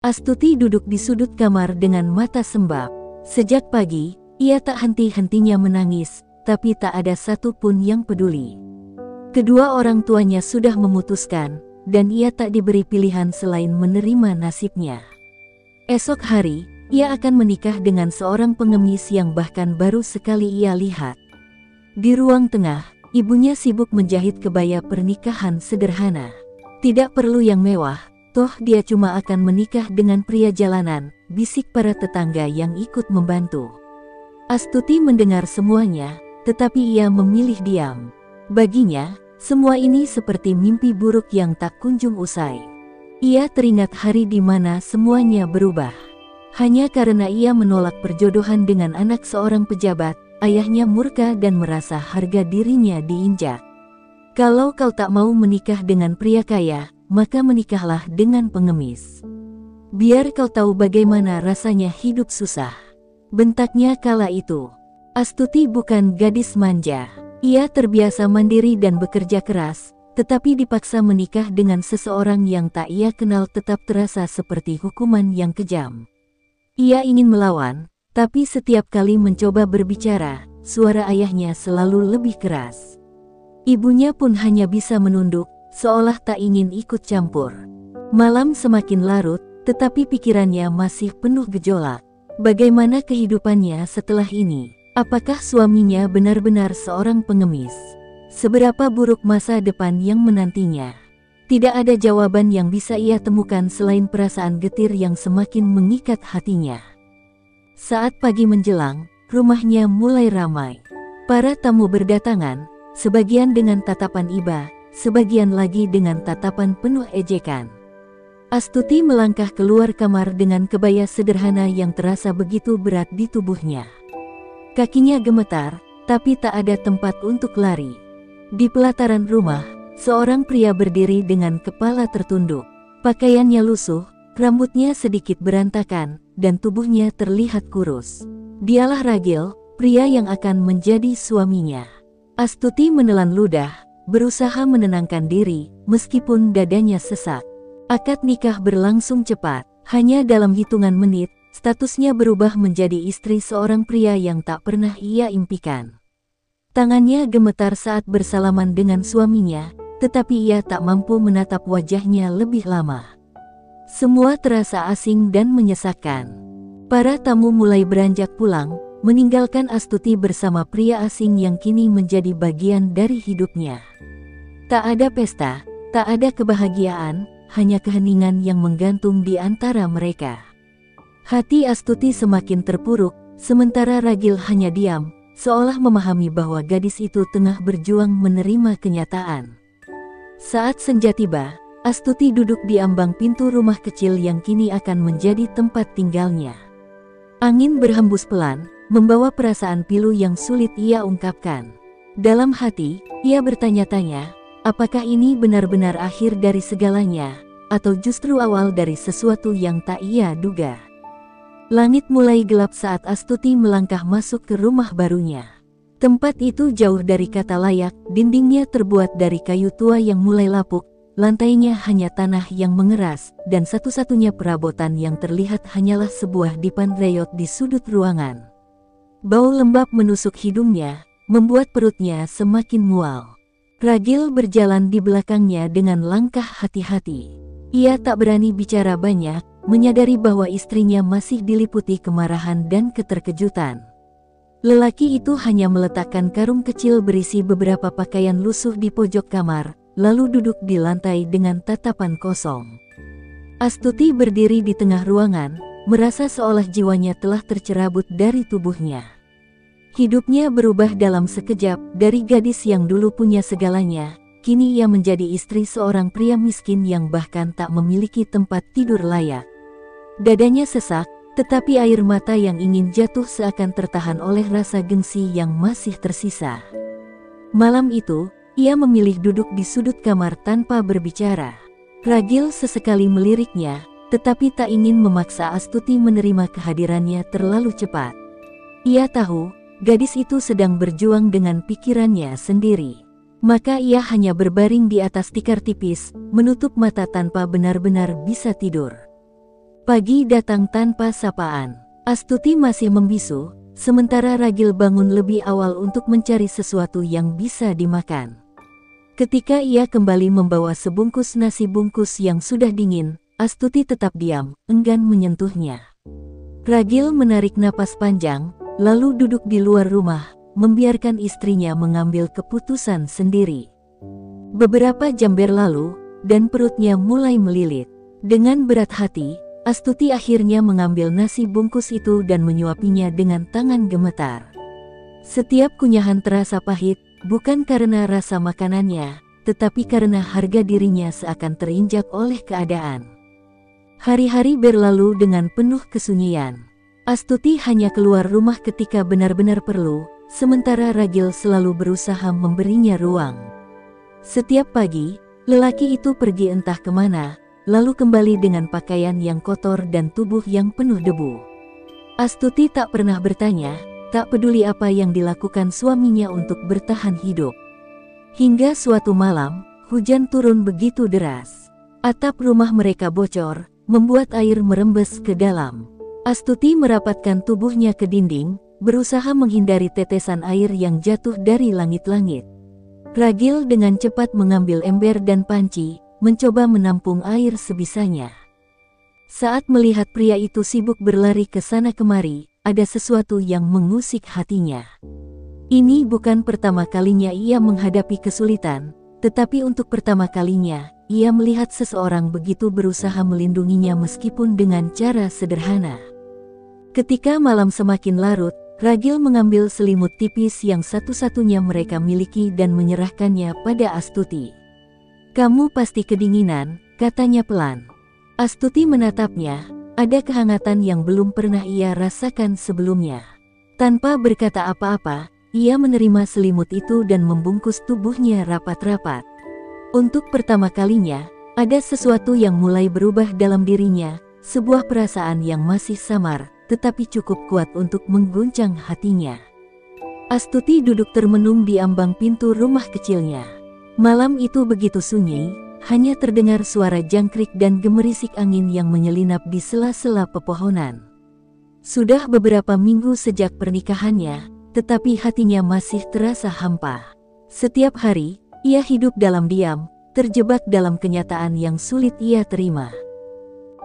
Astuti duduk di sudut kamar dengan mata sembab. Sejak pagi, ia tak henti-hentinya menangis, tapi tak ada satupun yang peduli. Kedua orang tuanya sudah memutuskan, dan ia tak diberi pilihan selain menerima nasibnya. Esok hari, ia akan menikah dengan seorang pengemis yang bahkan baru sekali ia lihat. Di ruang tengah, ibunya sibuk menjahit kebaya pernikahan sederhana. Tidak perlu yang mewah, toh dia cuma akan menikah dengan pria jalanan, bisik para tetangga yang ikut membantu. Astuti mendengar semuanya, tetapi ia memilih diam. Baginya, semua ini seperti mimpi buruk yang tak kunjung usai. Ia teringat hari di mana semuanya berubah. Hanya karena ia menolak perjodohan dengan anak seorang pejabat, ayahnya murka dan merasa harga dirinya diinjak. Kalau kau tak mau menikah dengan pria kaya, maka menikahlah dengan pengemis. Biar kau tahu bagaimana rasanya hidup susah. Bentaknya kala itu. Astuti bukan gadis manja. Ia terbiasa mandiri dan bekerja keras, tetapi dipaksa menikah dengan seseorang yang tak ia kenal tetap terasa seperti hukuman yang kejam. Ia ingin melawan, tapi setiap kali mencoba berbicara, suara ayahnya selalu lebih keras. Ibunya pun hanya bisa menunduk, seolah tak ingin ikut campur. Malam semakin larut, tetapi pikirannya masih penuh gejolak. Bagaimana kehidupannya setelah ini? Apakah suaminya benar-benar seorang pengemis? Seberapa buruk masa depan yang menantinya? Tidak ada jawaban yang bisa ia temukan selain perasaan getir yang semakin mengikat hatinya. Saat pagi menjelang, rumahnya mulai ramai. Para tamu berdatangan, sebagian dengan tatapan iba, sebagian lagi dengan tatapan penuh ejekan. Astuti melangkah keluar kamar dengan kebaya sederhana yang terasa begitu berat di tubuhnya. Kakinya gemetar, tapi tak ada tempat untuk lari. Di pelataran rumah, seorang pria berdiri dengan kepala tertunduk. Pakaiannya lusuh, rambutnya sedikit berantakan, dan tubuhnya terlihat kurus. Dialah Ragil, pria yang akan menjadi suaminya. Astuti menelan ludah, berusaha menenangkan diri, meskipun dadanya sesak. Akad nikah berlangsung cepat, hanya dalam hitungan menit, statusnya berubah menjadi istri seorang pria yang tak pernah ia impikan. Tangannya gemetar saat bersalaman dengan suaminya, tetapi ia tak mampu menatap wajahnya lebih lama. Semua terasa asing dan menyesakkan. Para tamu mulai beranjak pulang, meninggalkan Astuti bersama pria asing yang kini menjadi bagian dari hidupnya. Tak ada pesta, tak ada kebahagiaan, hanya keheningan yang menggantung di antara mereka. Hati Astuti semakin terpuruk, sementara Ragil hanya diam, seolah memahami bahwa gadis itu tengah berjuang menerima kenyataan. Saat senja tiba, Astuti duduk di ambang pintu rumah kecil yang kini akan menjadi tempat tinggalnya. Angin berhembus pelan, membawa perasaan pilu yang sulit ia ungkapkan. Dalam hati, ia bertanya-tanya, apakah ini benar-benar akhir dari segalanya, atau justru awal dari sesuatu yang tak ia duga? Langit mulai gelap saat Astuti melangkah masuk ke rumah barunya. Tempat itu jauh dari kata layak, dindingnya terbuat dari kayu tua yang mulai lapuk, lantainya hanya tanah yang mengeras, dan satu-satunya perabotan yang terlihat hanyalah sebuah dipan reyot di sudut ruangan. Bau lembab menusuk hidungnya, membuat perutnya semakin mual. Ragil berjalan di belakangnya dengan langkah hati-hati. Ia tak berani bicara banyak, menyadari bahwa istrinya masih diliputi kemarahan dan keterkejutan. Lelaki itu hanya meletakkan karung kecil berisi beberapa pakaian lusuh di pojok kamar, lalu duduk di lantai dengan tatapan kosong. Astuti berdiri di tengah ruangan, merasa seolah jiwanya telah tercerabut dari tubuhnya. Hidupnya berubah dalam sekejap, dari gadis yang dulu punya segalanya, kini ia menjadi istri seorang pria miskin yang bahkan tak memiliki tempat tidur layak. Dadanya sesak, tetapi air mata yang ingin jatuh seakan tertahan oleh rasa gengsi yang masih tersisa. Malam itu, ia memilih duduk di sudut kamar tanpa berbicara. Ragil sesekali meliriknya, tetapi tak ingin memaksa Astuti menerima kehadirannya terlalu cepat. Ia tahu, gadis itu sedang berjuang dengan pikirannya sendiri. Maka ia hanya berbaring di atas tikar tipis, menutup mata tanpa benar-benar bisa tidur. Pagi datang tanpa sapaan. Astuti masih membisu, sementara Ragil bangun lebih awal untuk mencari sesuatu yang bisa dimakan. Ketika ia kembali membawa sebungkus nasi bungkus yang sudah dingin, Astuti tetap diam, enggan menyentuhnya. Ragil menarik napas panjang, lalu duduk di luar rumah, membiarkan istrinya mengambil keputusan sendiri. Beberapa jam berlalu, dan perutnya mulai melilit. Dengan berat hati, Astuti akhirnya mengambil nasi bungkus itu dan menyuapinya dengan tangan gemetar. Setiap kunyahan terasa pahit, bukan karena rasa makanannya, tetapi karena harga dirinya seakan terinjak oleh keadaan. Hari-hari berlalu dengan penuh kesunyian. Astuti hanya keluar rumah ketika benar-benar perlu, sementara Ragil selalu berusaha memberinya ruang. Setiap pagi, lelaki itu pergi entah kemana, lalu kembali dengan pakaian yang kotor dan tubuh yang penuh debu. Astuti tak pernah bertanya, tak peduli apa yang dilakukan suaminya untuk bertahan hidup. Hingga suatu malam, hujan turun begitu deras. Atap rumah mereka bocor, membuat air merembes ke dalam. Astuti merapatkan tubuhnya ke dinding, berusaha menghindari tetesan air yang jatuh dari langit-langit. Ragil dengan cepat mengambil ember dan panci, mencoba menampung air sebisanya. Saat melihat pria itu sibuk berlari ke sana kemari, ada sesuatu yang mengusik hatinya. Ini bukan pertama kalinya ia menghadapi kesulitan, tetapi untuk pertama kalinya, ia melihat seseorang begitu berusaha melindunginya meskipun dengan cara sederhana. Ketika malam semakin larut, Ragil mengambil selimut tipis yang satu-satunya mereka miliki dan menyerahkannya pada Astuti. "Kamu pasti kedinginan," katanya pelan. Astuti menatapnya, ada kehangatan yang belum pernah ia rasakan sebelumnya. Tanpa berkata apa-apa, ia menerima selimut itu dan membungkus tubuhnya rapat-rapat. Untuk pertama kalinya, ada sesuatu yang mulai berubah dalam dirinya, sebuah perasaan yang masih samar, tetapi cukup kuat untuk mengguncang hatinya. Astuti duduk termenung di ambang pintu rumah kecilnya. Malam itu begitu sunyi, hanya terdengar suara jangkrik dan gemerisik angin yang menyelinap di sela-sela pepohonan. Sudah beberapa minggu sejak pernikahannya, tetapi hatinya masih terasa hampa. Setiap hari, ia hidup dalam diam, terjebak dalam kenyataan yang sulit ia terima.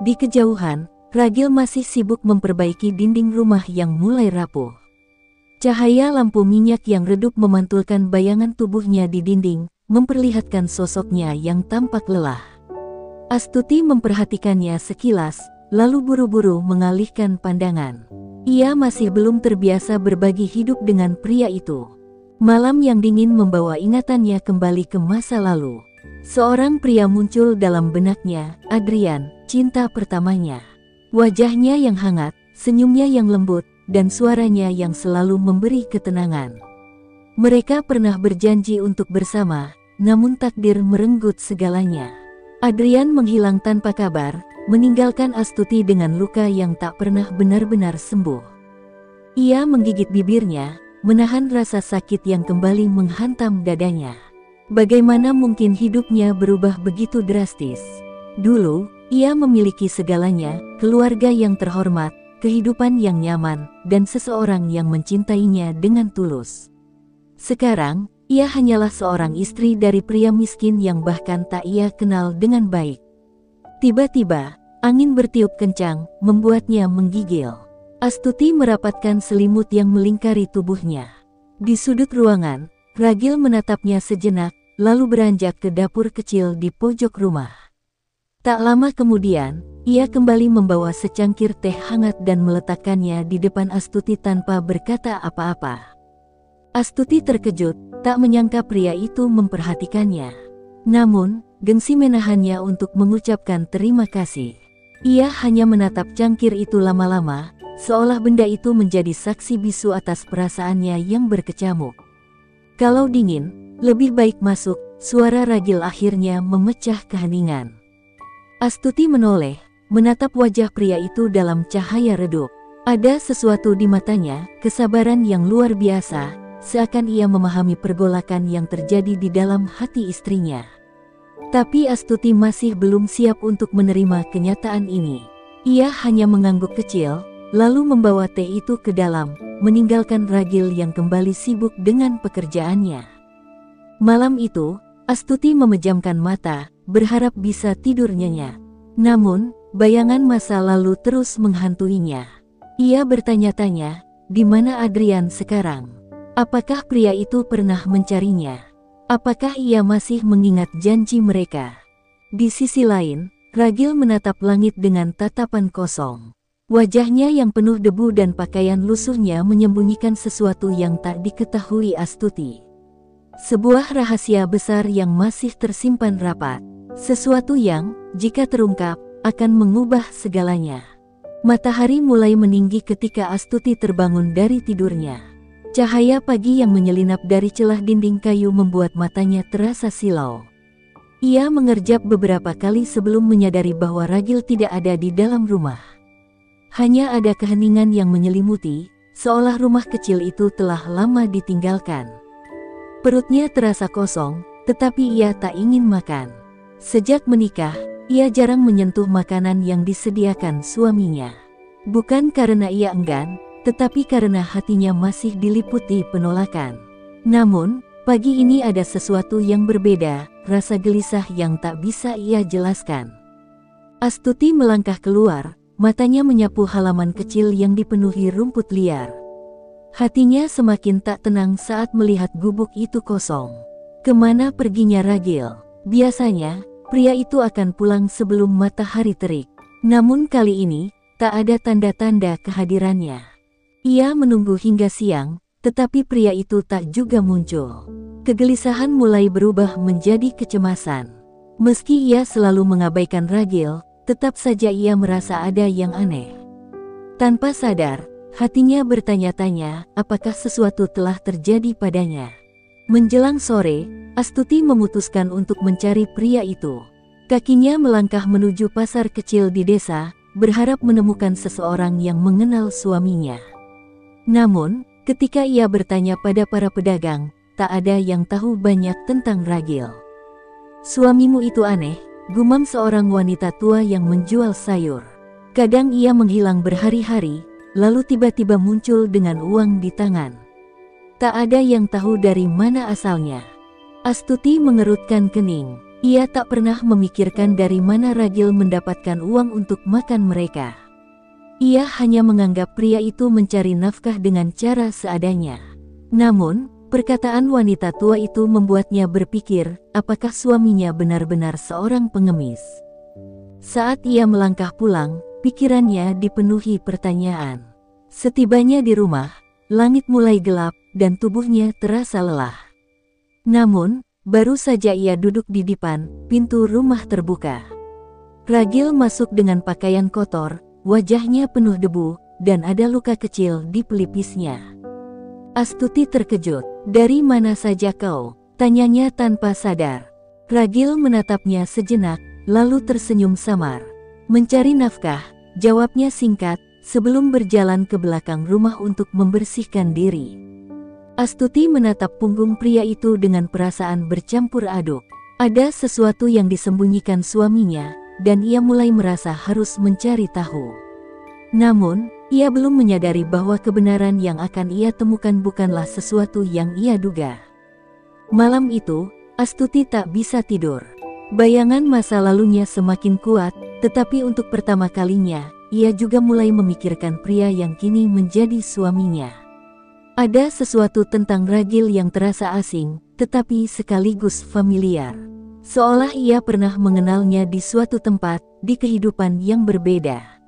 Di kejauhan, Ragil masih sibuk memperbaiki dinding rumah yang mulai rapuh. Cahaya lampu minyak yang redup memantulkan bayangan tubuhnya di dinding, memperlihatkan sosoknya yang tampak lelah. Astuti memperhatikannya sekilas, lalu buru-buru mengalihkan pandangan. Ia masih belum terbiasa berbagi hidup dengan pria itu. Malam yang dingin membawa ingatannya kembali ke masa lalu. Seorang pria muncul dalam benaknya, Adrian, cinta pertamanya. Wajahnya yang hangat, senyumnya yang lembut, dan suaranya yang selalu memberi ketenangan. Mereka pernah berjanji untuk bersama, namun takdir merenggut segalanya. Adrian menghilang tanpa kabar, meninggalkan Astuti dengan luka yang tak pernah benar-benar sembuh. Ia menggigit bibirnya, menahan rasa sakit yang kembali menghantam dadanya. Bagaimana mungkin hidupnya berubah begitu drastis? Dulu, ia memiliki segalanya, keluarga yang terhormat, kehidupan yang nyaman, dan seseorang yang mencintainya dengan tulus. Sekarang, ia hanyalah seorang istri dari pria miskin yang bahkan tak ia kenal dengan baik. Tiba-tiba, angin bertiup kencang, membuatnya menggigil. Astuti merapatkan selimut yang melingkari tubuhnya. Di sudut ruangan, Ragil menatapnya sejenak, lalu beranjak ke dapur kecil di pojok rumah. Tak lama kemudian, ia kembali membawa secangkir teh hangat dan meletakkannya di depan Astuti tanpa berkata apa-apa. Astuti terkejut, tak menyangka pria itu memperhatikannya. Namun, gengsi menahannya untuk mengucapkan terima kasih. Ia hanya menatap cangkir itu lama-lama, seolah benda itu menjadi saksi bisu atas perasaannya yang berkecamuk. "Kalau dingin, lebih baik masuk," suara Ragil akhirnya memecah keheningan. Astuti menoleh, menatap wajah pria itu dalam cahaya redup. Ada sesuatu di matanya, kesabaran yang luar biasa, seakan ia memahami pergolakan yang terjadi di dalam hati istrinya. Tapi Astuti masih belum siap untuk menerima kenyataan ini. Ia hanya mengangguk kecil, lalu membawa teh itu ke dalam, meninggalkan Ragil yang kembali sibuk dengan pekerjaannya. Malam itu, Astuti memejamkan mata, berharap bisa tidur nyenyak. Namun, bayangan masa lalu terus menghantuinya. Ia bertanya-tanya, di mana Adrian sekarang? Apakah pria itu pernah mencarinya? Apakah ia masih mengingat janji mereka? Di sisi lain, Ragil menatap langit dengan tatapan kosong. Wajahnya yang penuh debu dan pakaian lusuhnya menyembunyikan sesuatu yang tak diketahui Astuti. Sebuah rahasia besar yang masih tersimpan rapat. Sesuatu yang, jika terungkap, akan mengubah segalanya. Matahari mulai meninggi ketika Astuti terbangun dari tidurnya. Cahaya pagi yang menyelinap dari celah dinding kayu membuat matanya terasa silau. Ia mengerjap beberapa kali sebelum menyadari bahwa Ragil tidak ada di dalam rumah. Hanya ada keheningan yang menyelimuti, seolah rumah kecil itu telah lama ditinggalkan. Perutnya terasa kosong, tetapi ia tak ingin makan. Sejak menikah, ia jarang menyentuh makanan yang disediakan suaminya. Bukan karena ia enggan, tetapi karena hatinya masih diliputi penolakan. Namun, pagi ini ada sesuatu yang berbeda, rasa gelisah yang tak bisa ia jelaskan. Astuti melangkah keluar, matanya menyapu halaman kecil yang dipenuhi rumput liar. Hatinya semakin tak tenang saat melihat gubuk itu kosong. Kemana perginya Ragil? Biasanya, pria itu akan pulang sebelum matahari terik. Namun kali ini, tak ada tanda-tanda kehadirannya. Ia menunggu hingga siang, tetapi pria itu tak juga muncul. Kegelisahan mulai berubah menjadi kecemasan. Meski ia selalu mengabaikan Ragil, tetap saja ia merasa ada yang aneh. Tanpa sadar, hatinya bertanya-tanya, apakah sesuatu telah terjadi padanya. Menjelang sore, Astuti memutuskan untuk mencari pria itu. Kakinya melangkah menuju pasar kecil di desa, berharap menemukan seseorang yang mengenal suaminya. Namun, ketika ia bertanya pada para pedagang, tak ada yang tahu banyak tentang Ragil. "Suamimu itu aneh," gumam seorang wanita tua yang menjual sayur. "Kadang ia menghilang berhari-hari, lalu tiba-tiba muncul dengan uang di tangan. Tak ada yang tahu dari mana asalnya." Astuti mengerutkan kening. Ia tak pernah memikirkan dari mana Ragil mendapatkan uang untuk makan mereka. Ia hanya menganggap pria itu mencari nafkah dengan cara seadanya. Namun, perkataan wanita tua itu membuatnya berpikir, apakah suaminya benar-benar seorang pengemis? Saat ia melangkah pulang, pikirannya dipenuhi pertanyaan. Setibanya di rumah, langit mulai gelap, dan tubuhnya terasa lelah. Namun, baru saja ia duduk di depan, pintu rumah terbuka. Ragil masuk dengan pakaian kotor, wajahnya penuh debu, dan ada luka kecil di pelipisnya. Astuti terkejut. "Dari mana saja kau?" tanyanya tanpa sadar. Ragil menatapnya sejenak, lalu tersenyum samar. "Mencari nafkah," jawabnya singkat, sebelum berjalan ke belakang rumah untuk membersihkan diri. Astuti menatap punggung pria itu dengan perasaan bercampur aduk. Ada sesuatu yang disembunyikan suaminya, dan ia mulai merasa harus mencari tahu. Namun, ia belum menyadari bahwa kebenaran yang akan ia temukan bukanlah sesuatu yang ia duga. Malam itu, Astuti tak bisa tidur. Bayangan masa lalunya semakin kuat, tetapi untuk pertama kalinya, ia juga mulai memikirkan pria yang kini menjadi suaminya. Ada sesuatu tentang Ragil yang terasa asing, tetapi sekaligus familiar. Seolah ia pernah mengenalnya di suatu tempat, di kehidupan yang berbeda.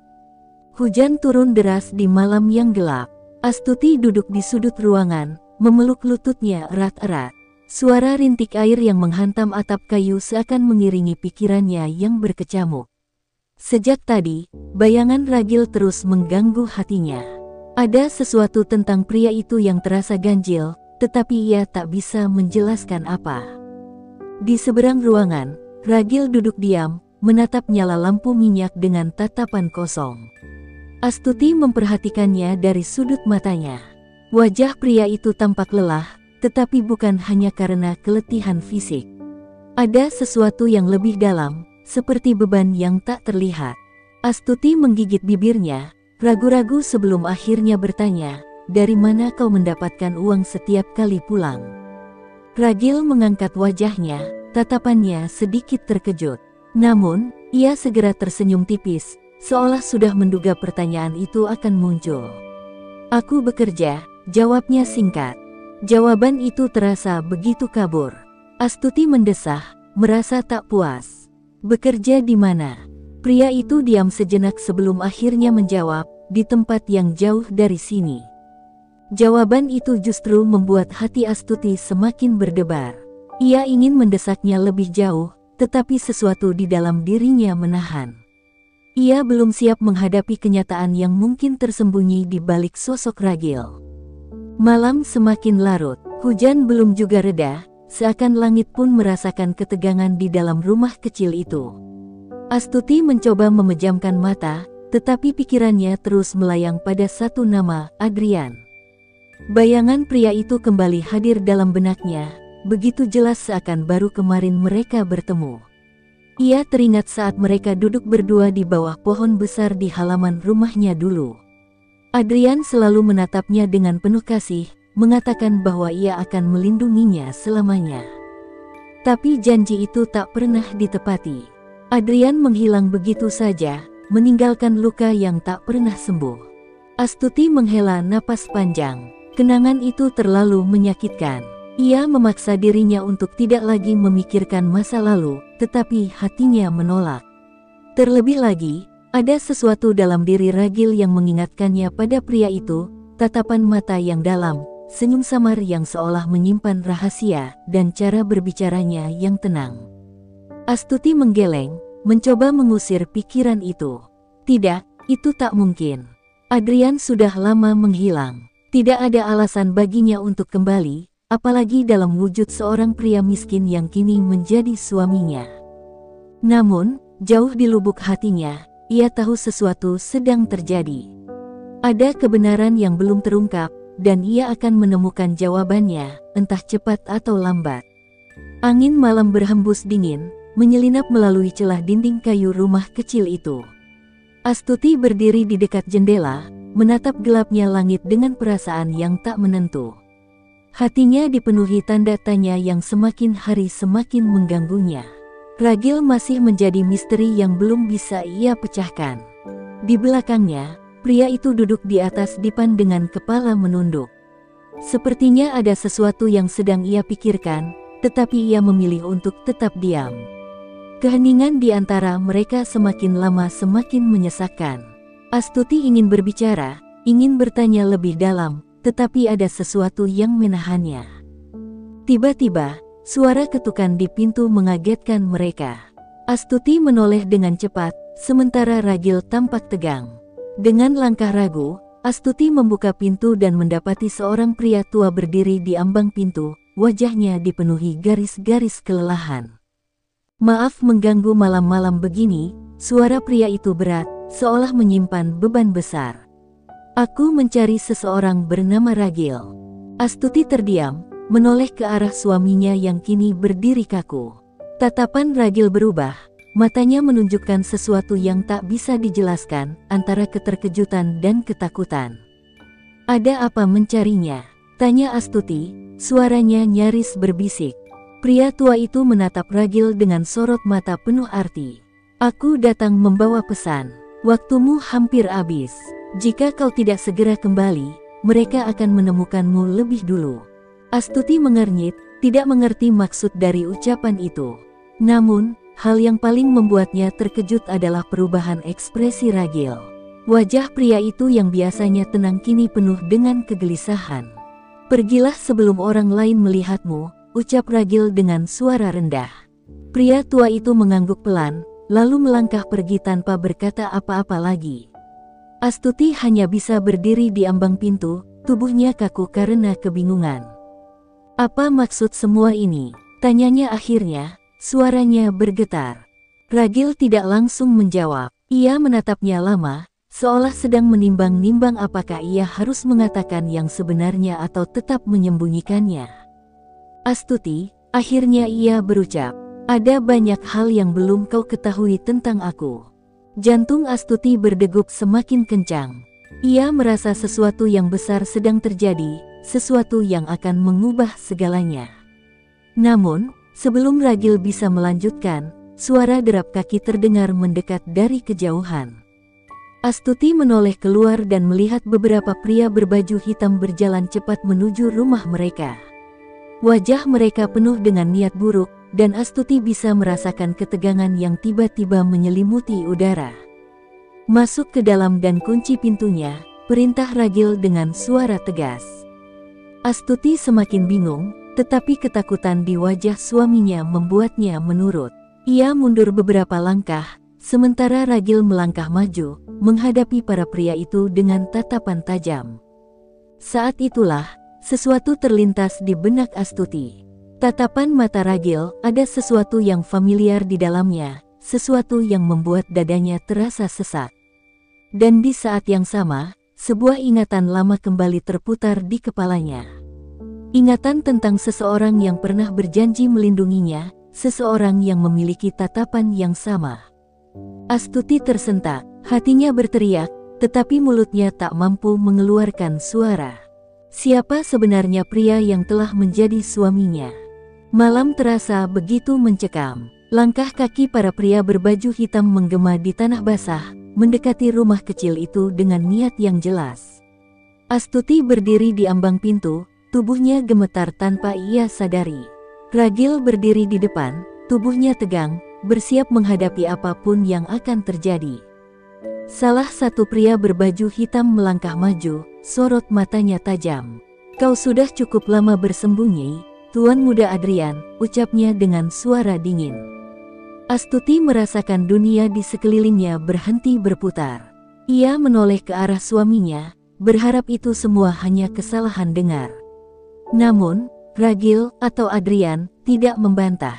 Hujan turun deras di malam yang gelap. Astuti duduk di sudut ruangan, memeluk lututnya erat-erat. Suara rintik air yang menghantam atap kayu seakan mengiringi pikirannya yang berkecamuk. Sejak tadi, bayangan Ragil terus mengganggu hatinya. Ada sesuatu tentang pria itu yang terasa ganjil, tetapi ia tak bisa menjelaskan apa. Di seberang ruangan, Ragil duduk diam, menatap nyala lampu minyak dengan tatapan kosong. Astuti memperhatikannya dari sudut matanya. Wajah pria itu tampak lelah, tetapi bukan hanya karena keletihan fisik. Ada sesuatu yang lebih dalam, seperti beban yang tak terlihat. Astuti menggigit bibirnya, ragu-ragu sebelum akhirnya bertanya, "Dari mana kau mendapatkan uang setiap kali pulang?" Ragil mengangkat wajahnya, tatapannya sedikit terkejut. Namun, ia segera tersenyum tipis, seolah sudah menduga pertanyaan itu akan muncul. "Aku bekerja," jawabnya singkat. Jawaban itu terasa begitu kabur. Astuti mendesah, merasa tak puas. "Bekerja di mana?" Pria itu diam sejenak sebelum akhirnya menjawab, "Di tempat yang jauh dari sini." Jawaban itu justru membuat hati Astuti semakin berdebar. Ia ingin mendesaknya lebih jauh, tetapi sesuatu di dalam dirinya menahan. Ia belum siap menghadapi kenyataan yang mungkin tersembunyi di balik sosok Ragil. Malam semakin larut, hujan belum juga reda, seakan langit pun merasakan ketegangan di dalam rumah kecil itu. Astuti mencoba memejamkan mata, tetapi pikirannya terus melayang pada satu nama, Adrian. Bayangan pria itu kembali hadir dalam benaknya, begitu jelas seakan baru kemarin mereka bertemu. Ia teringat saat mereka duduk berdua di bawah pohon besar di halaman rumahnya dulu. Adrian selalu menatapnya dengan penuh kasih, mengatakan bahwa ia akan melindunginya selamanya. Tapi janji itu tak pernah ditepati. Adrian menghilang begitu saja, meninggalkan luka yang tak pernah sembuh. Astuti menghela napas panjang. Kenangan itu terlalu menyakitkan. Ia memaksa dirinya untuk tidak lagi memikirkan masa lalu, tetapi hatinya menolak. Terlebih lagi, ada sesuatu dalam diri Ragil yang mengingatkannya pada pria itu, tatapan mata yang dalam, senyum samar yang seolah menyimpan rahasia, dan cara berbicaranya yang tenang. Astuti menggeleng, mencoba mengusir pikiran itu. Tidak, itu tak mungkin. Adrian sudah lama menghilang. Tidak ada alasan baginya untuk kembali, apalagi dalam wujud seorang pria miskin yang kini menjadi suaminya. Namun, jauh di lubuk hatinya, ia tahu sesuatu sedang terjadi. Ada kebenaran yang belum terungkap, dan ia akan menemukan jawabannya, entah cepat atau lambat. Angin malam berhembus dingin, menyelinap melalui celah dinding kayu rumah kecil itu. Astuti berdiri di dekat jendela, menatap gelapnya langit dengan perasaan yang tak menentu. Hatinya dipenuhi tanda tanya yang semakin hari semakin mengganggunya. Ragil masih menjadi misteri yang belum bisa ia pecahkan. Di belakangnya, pria itu duduk di atas dipan dengan kepala menunduk. Sepertinya ada sesuatu yang sedang ia pikirkan, tetapi ia memilih untuk tetap diam. Keheningan di antara mereka semakin lama semakin menyesakkan. Astuti ingin berbicara, ingin bertanya lebih dalam, tetapi ada sesuatu yang menahannya. Tiba-tiba, suara ketukan di pintu mengagetkan mereka. Astuti menoleh dengan cepat, sementara Ragil tampak tegang. Dengan langkah ragu, Astuti membuka pintu dan mendapati seorang pria tua berdiri di ambang pintu, wajahnya dipenuhi garis-garis kelelahan. "Maaf mengganggu malam-malam begini," suara pria itu berat, seolah menyimpan beban besar. "Aku mencari seseorang bernama Ragil." Astuti terdiam, menoleh ke arah suaminya yang kini berdiri kaku. Tatapan Ragil berubah, matanya menunjukkan sesuatu yang tak bisa dijelaskan, antara keterkejutan dan ketakutan. "Ada apa mencarinya?" tanya Astuti, suaranya nyaris berbisik. Pria tua itu menatap Ragil dengan sorot mata penuh arti. "Aku datang membawa pesan. Waktumu hampir habis. Jika kau tidak segera kembali, mereka akan menemukanmu lebih dulu." Astuti mengernyit, tidak mengerti maksud dari ucapan itu. Namun, hal yang paling membuatnya terkejut adalah perubahan ekspresi Ragil. Wajah pria itu yang biasanya tenang kini penuh dengan kegelisahan. "Pergilah sebelum orang lain melihatmu," ucap Ragil dengan suara rendah. Pria tua itu mengangguk pelan, lalu melangkah pergi tanpa berkata apa-apa lagi. Astuti hanya bisa berdiri di ambang pintu, tubuhnya kaku karena kebingungan. "Apa maksud semua ini?" tanyanya akhirnya, suaranya bergetar. Ragil tidak langsung menjawab. Ia menatapnya lama, seolah sedang menimbang-nimbang apakah ia harus mengatakan yang sebenarnya atau tetap menyembunyikannya. "Astuti," akhirnya ia berucap, "ada banyak hal yang belum kau ketahui tentang aku. Jantung Astuti berdegup semakin kencang. Ia merasa sesuatu yang besar sedang terjadi, sesuatu yang akan mengubah segalanya. Namun, sebelum Ragil bisa melanjutkan, suara derap kaki terdengar mendekat dari kejauhan. Astuti menoleh keluar dan melihat beberapa pria berbaju hitam berjalan cepat menuju rumah mereka. Wajah mereka penuh dengan niat buruk, dan Astuti bisa merasakan ketegangan yang tiba-tiba menyelimuti udara. Masuk ke dalam dan kunci pintunya, perintah Ragil dengan suara tegas. Astuti semakin bingung, tetapi ketakutan di wajah suaminya membuatnya menurut. Ia mundur beberapa langkah, sementara Ragil melangkah maju, menghadapi para pria itu dengan tatapan tajam. Saat itulah, sesuatu terlintas di benak Astuti. Tatapan mata Ragil, ada sesuatu yang familiar di dalamnya, sesuatu yang membuat dadanya terasa sesak. Dan di saat yang sama, sebuah ingatan lama kembali terputar di kepalanya. Ingatan tentang seseorang yang pernah berjanji melindunginya, seseorang yang memiliki tatapan yang sama. Astuti tersentak, hatinya berteriak, tetapi mulutnya tak mampu mengeluarkan suara. Siapa sebenarnya pria yang telah menjadi suaminya? Malam terasa begitu mencekam. Langkah kaki para pria berbaju hitam menggema di tanah basah, mendekati rumah kecil itu dengan niat yang jelas. Astuti berdiri di ambang pintu, tubuhnya gemetar tanpa ia sadari. Ragil berdiri di depan, tubuhnya tegang, bersiap menghadapi apapun yang akan terjadi. Salah satu pria berbaju hitam melangkah maju, sorot matanya tajam. "Kau sudah cukup lama bersembunyi, Tuan Muda Adrian," ucapnya dengan suara dingin. Astuti merasakan dunia di sekelilingnya berhenti berputar. Ia menoleh ke arah suaminya, berharap itu semua hanya kesalahan dengar. Namun, Ragil atau Adrian tidak membantah.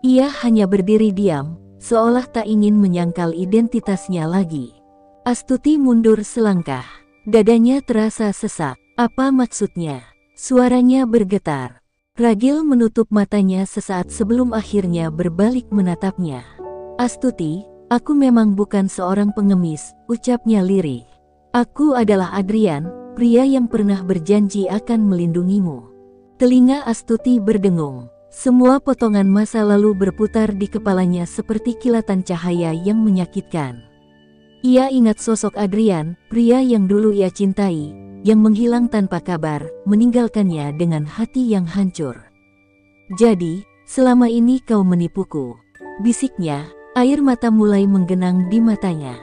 Ia hanya berdiri diam, seolah tak ingin menyangkal identitasnya lagi. Astuti mundur selangkah. Dadanya terasa sesak. Apa maksudnya? Suaranya bergetar. Ragil menutup matanya sesaat sebelum akhirnya berbalik menatapnya. "Astuti, aku memang bukan seorang pengemis," ucapnya lirih. "Aku adalah Adrian, pria yang pernah berjanji akan melindungimu." Telinga Astuti berdengung. Semua potongan masa lalu berputar di kepalanya seperti kilatan cahaya yang menyakitkan. Ia ingat sosok Adrian, pria yang dulu ia cintai, yang menghilang tanpa kabar, meninggalkannya dengan hati yang hancur. "Jadi, selama ini kau menipuku," bisiknya, air mata mulai menggenang di matanya.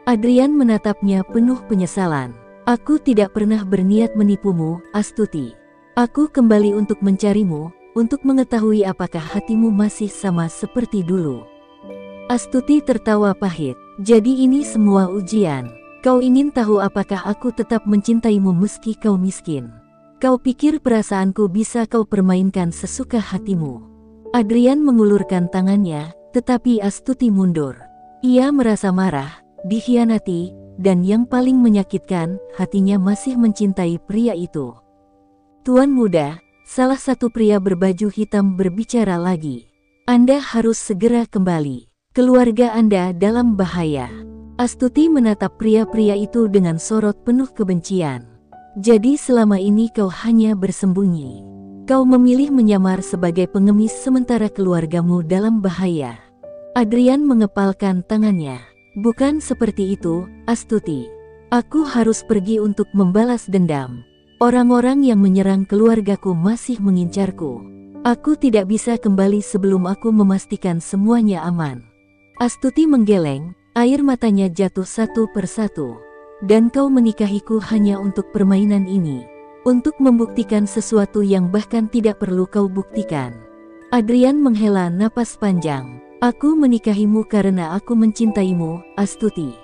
Adrian menatapnya penuh penyesalan. "Aku tidak pernah berniat menipumu, Astuti. Aku kembali untuk mencarimu, untuk mengetahui apakah hatimu masih sama seperti dulu." Astuti tertawa pahit. "Jadi ini semua ujian. Kau ingin tahu apakah aku tetap mencintaimu meski kau miskin? Kau pikir perasaanku bisa kau permainkan sesuka hatimu?" Adrian mengulurkan tangannya, tetapi Astuti mundur. Ia merasa marah, dikhianati, dan yang paling menyakitkan, hatinya masih mencintai pria itu. "Tuan Muda," salah satu pria berbaju hitam berbicara lagi. "Anda harus segera kembali. Keluarga Anda dalam bahaya." Astuti menatap pria-pria itu dengan sorot penuh kebencian. "Jadi selama ini kau hanya bersembunyi. Kau memilih menyamar sebagai pengemis sementara keluargamu dalam bahaya." Adrian mengepalkan tangannya. "Bukan seperti itu, Astuti. Aku harus pergi untuk membalas dendam. Orang-orang yang menyerang keluargaku masih mengincarku. Aku tidak bisa kembali sebelum aku memastikan semuanya aman." Astuti menggeleng, air matanya jatuh satu persatu. "Dan kau menikahiku hanya untuk permainan ini? Untuk membuktikan sesuatu yang bahkan tidak perlu kau buktikan?" Adrian menghela napas panjang. "Aku menikahimu karena aku mencintaimu, Astuti."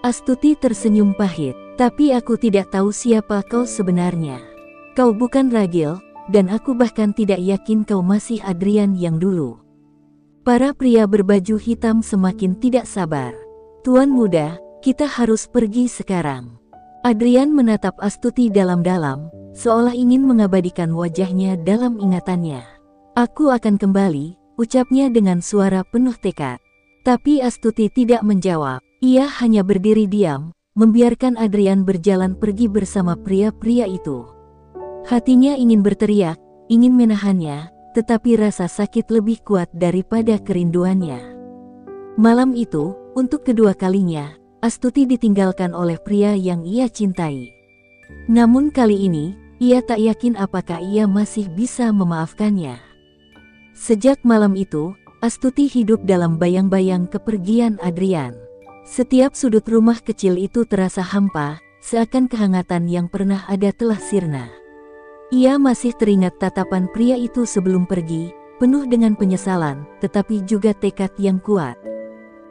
Astuti tersenyum pahit. "Tapi aku tidak tahu siapa kau sebenarnya. Kau bukan Ragil, dan aku bahkan tidak yakin kau masih Adrian yang dulu." Para pria berbaju hitam semakin tidak sabar. "Tuan Muda, kita harus pergi sekarang." Adrian menatap Astuti dalam-dalam, seolah ingin mengabadikan wajahnya dalam ingatannya. "Aku akan kembali," ucapnya dengan suara penuh tekad. Tapi Astuti tidak menjawab. Ia hanya berdiri diam, membiarkan Adrian berjalan pergi bersama pria-pria itu. Hatinya ingin berteriak, ingin menahannya, tetapi rasa sakit lebih kuat daripada kerinduannya. Malam itu, untuk kedua kalinya, Astuti ditinggalkan oleh pria yang ia cintai. Namun kali ini, ia tak yakin apakah ia masih bisa memaafkannya. Sejak malam itu, Astuti hidup dalam bayang-bayang kepergian Adrian. Setiap sudut rumah kecil itu terasa hampa, seakan kehangatan yang pernah ada telah sirna. Ia masih teringat tatapan pria itu sebelum pergi, penuh dengan penyesalan, tetapi juga tekad yang kuat.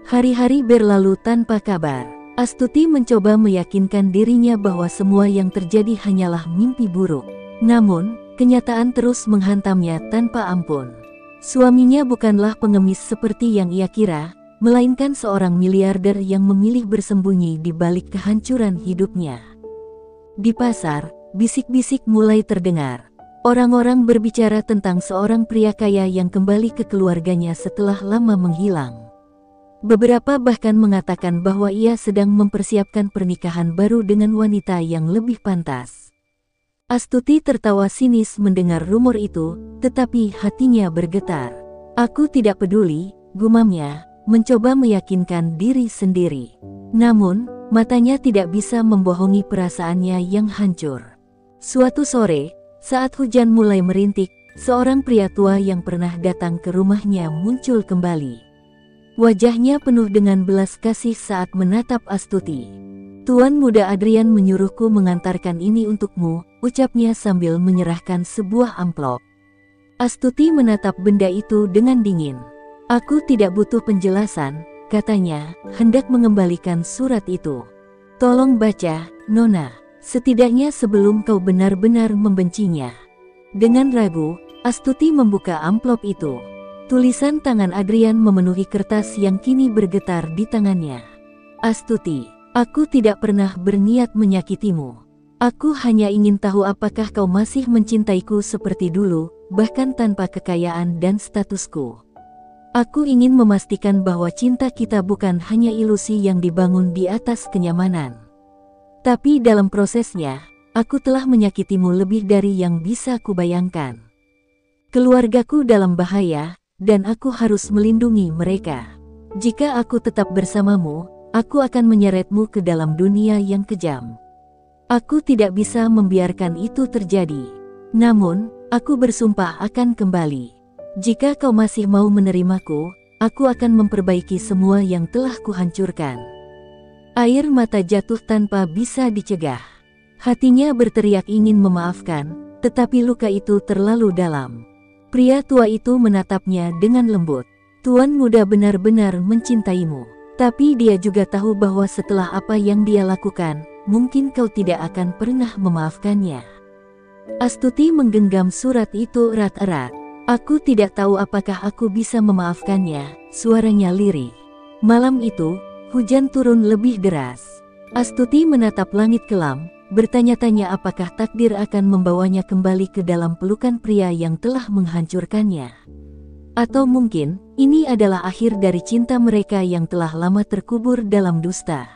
Hari-hari berlalu tanpa kabar. Astuti mencoba meyakinkan dirinya bahwa semua yang terjadi hanyalah mimpi buruk. Namun, kenyataan terus menghantamnya tanpa ampun. Suaminya bukanlah pengemis seperti yang ia kira, melainkan seorang miliarder yang memilih bersembunyi di balik kehancuran hidupnya. Di pasar, bisik-bisik mulai terdengar. Orang-orang berbicara tentang seorang pria kaya yang kembali ke keluarganya setelah lama menghilang. Beberapa bahkan mengatakan bahwa ia sedang mempersiapkan pernikahan baru dengan wanita yang lebih pantas. Astuti tertawa sinis mendengar rumor itu, tetapi hatinya bergetar. "Aku tidak peduli," gumamnya, mencoba meyakinkan diri sendiri. Namun, matanya tidak bisa membohongi perasaannya yang hancur. Suatu sore, saat hujan mulai merintik, seorang pria tua yang pernah datang ke rumahnya muncul kembali. Wajahnya penuh dengan belas kasih saat menatap Astuti. "Tuan muda Adrian menyuruhku mengantarkan ini untukmu," ucapnya sambil menyerahkan sebuah amplop. Astuti menatap benda itu dengan dingin. "Aku tidak butuh penjelasan," katanya, hendak mengembalikan surat itu. "Tolong baca, Nona, setidaknya sebelum kau benar-benar membencinya." Dengan ragu, Astuti membuka amplop itu. Tulisan tangan Adrian memenuhi kertas yang kini bergetar di tangannya. "Astuti, aku tidak pernah berniat menyakitimu. Aku hanya ingin tahu apakah kau masih mencintaiku seperti dulu, bahkan tanpa kekayaan dan statusku. Aku ingin memastikan bahwa cinta kita bukan hanya ilusi yang dibangun di atas kenyamanan. Tapi dalam prosesnya, aku telah menyakitimu lebih dari yang bisa kubayangkan. Keluargaku dalam bahaya, dan aku harus melindungi mereka. Jika aku tetap bersamamu, aku akan menyeretmu ke dalam dunia yang kejam. Aku tidak bisa membiarkan itu terjadi. Namun, aku bersumpah akan kembali. Jika kau masih mau menerimaku, aku akan memperbaiki semua yang telah kuhancurkan." Air mata jatuh tanpa bisa dicegah. Hatinya berteriak ingin memaafkan, tetapi luka itu terlalu dalam. Pria tua itu menatapnya dengan lembut. "Tuan muda benar-benar mencintaimu. Tapi dia juga tahu bahwa setelah apa yang dia lakukan, mungkin kau tidak akan pernah memaafkannya." Astuti menggenggam surat itu erat-erat. "Aku tidak tahu apakah aku bisa memaafkannya," suaranya lirih. Malam itu, hujan turun lebih deras. Astuti menatap langit kelam, bertanya-tanya apakah takdir akan membawanya kembali ke dalam pelukan pria yang telah menghancurkannya. Atau mungkin, ini adalah akhir dari cinta mereka yang telah lama terkubur dalam dusta.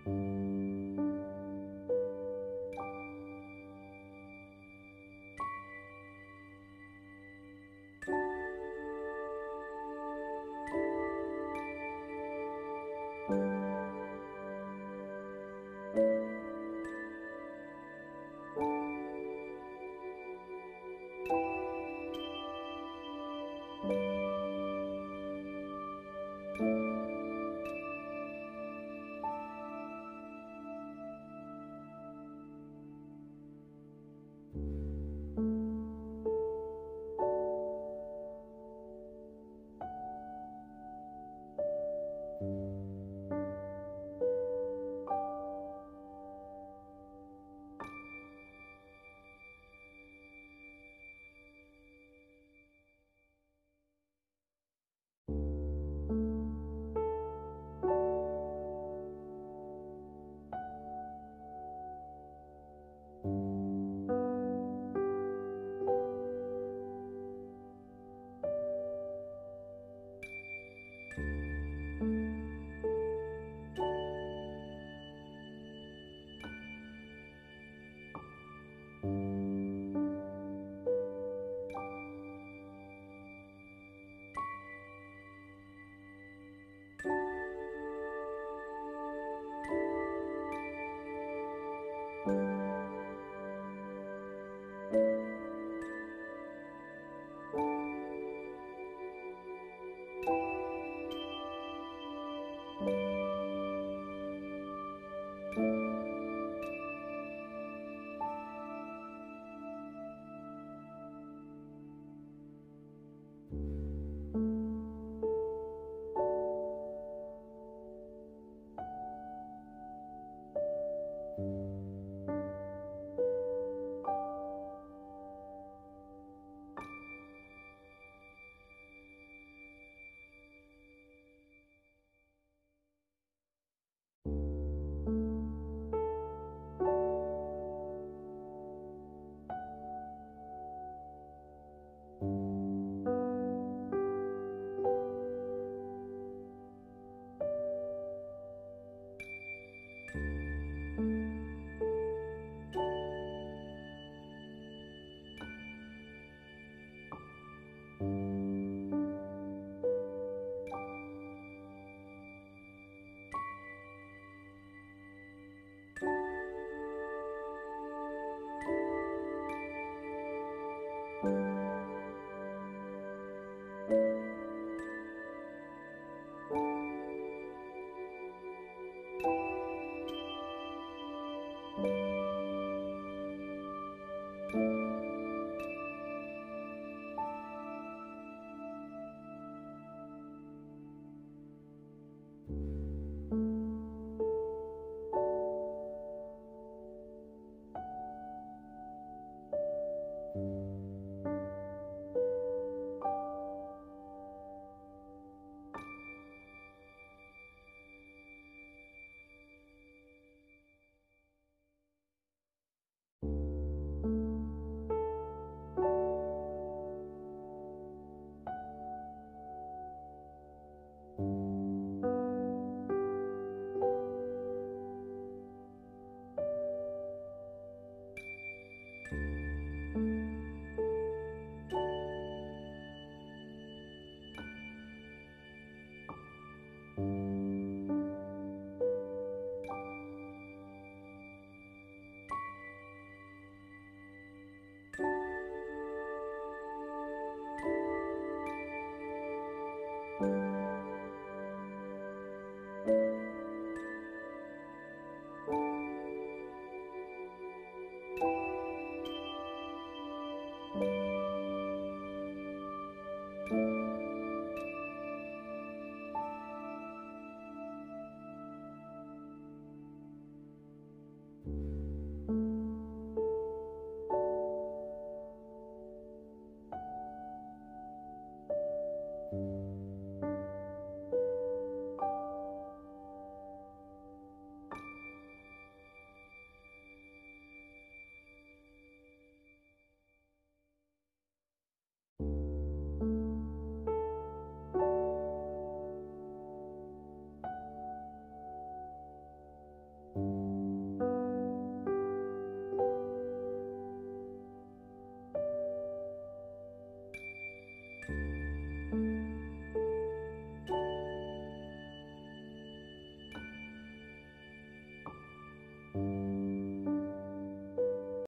you.